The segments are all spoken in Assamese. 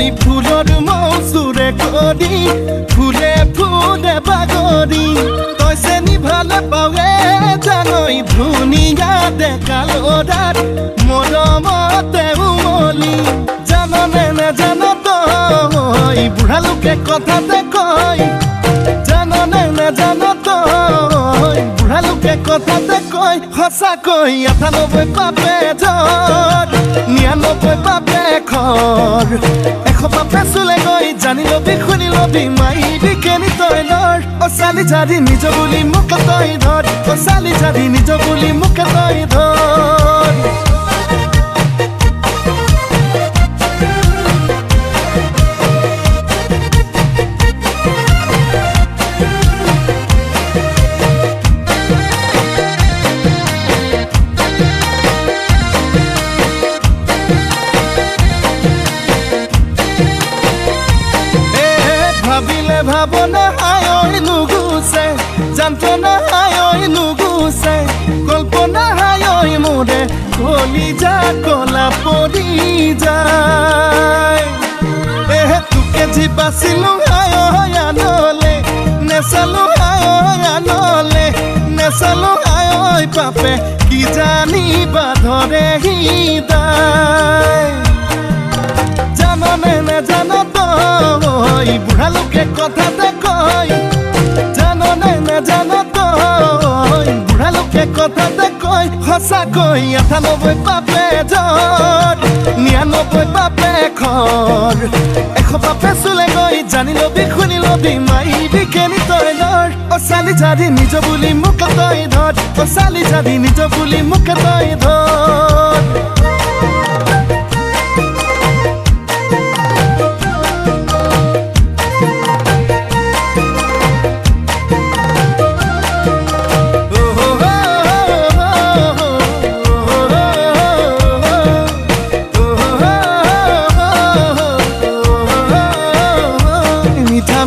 জানৈ ফুলৰ মৌচুৰে কৰি ফুলে ফুলে বাগৰি তই চেনি ভালে পাৱে জানৈ ধুনীয়া ডেকা ল'ৰাৰ মৰমতে উমলি জাননে নেজান তই বুঢ়া লোকে কথাতে কয় জাননে নেজান তই বুঢ়া লোকে কথাতে কয় সঁচাকৈ ৯৮ পাপে ধৰ ৯৯ পাপে খৰ ১০০ পাপে চুলে গৈ জানি লবি শুনি লবি মাইবি কেনি তই নৰ অ চালি জাৰি নিজ বুলি মোকে তই ধৰ অ চালি জাৰি নিজ বুলি মোকে তই ধৰ ভাবিলে ভাবনা হায় নুগুছে যন্ত্ৰণা হায় নুগুছে কল্পনা হায় মোৰে কলিজা কলা পৰি যায় তোকে যি বাচিলো হায় আনলে নেচালো হায় আনলে নেচালো হায় পাপে কি জানিবা ধৰে হৃদয় জাননে নেজান তই বুঢ়া লোকে কথাতে কয় জাননে নেজান তই বুঢ়া লোকে কথাতে কয় সঁচাকৈ ৯৮ পাপে ধৰ ৯৯ পাপে খৰ ১০০ পাপে চুলে গৈ জানি লবি শুনি লবি মাইবি কেনি তই নৰ অ চালি জাৰি নিজ বুলি মোকে তই ধৰ অ চালি জাৰি নিজ বুলি মোকে তই ধৰ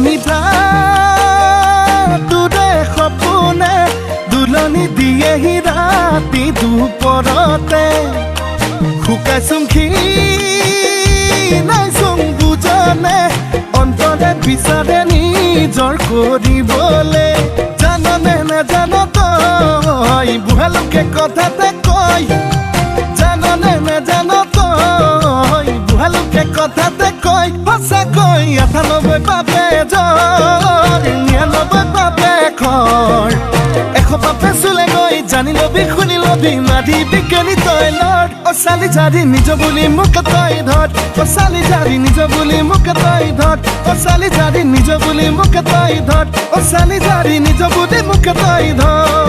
মিঠা তোৰে সপোনে দুলনি দিয়েহি ৰাতি দুপৰতে শুকাইছোং নাইছোং বুজনে অন্তৰে বিচাৰে নিজৰ কৰিবলে জাননে নেজান তই বুঢ়া লোকে কথাতে কয় জাননে নেজান তই বুঢ়া লোকে কথাতে কয় সঁচাকৈ ৯৮ পাপে ধৰ ৯৯ পাপে খৰ ১০০ পাপে চুলে গৈ জানি লবি শুনি লবি মাৰিবি কেনি তই লৰ অ চালি জাৰি নিজ বুলি মোকে তই ধৰ অ চালি জাৰি নিজ বুলি মোকে তই ধৰ অ চালি জাৰি নিজ বুলি মোকে তই ধৰ অ চালি জাৰি নিজ বুলি মোকে তই ধৰ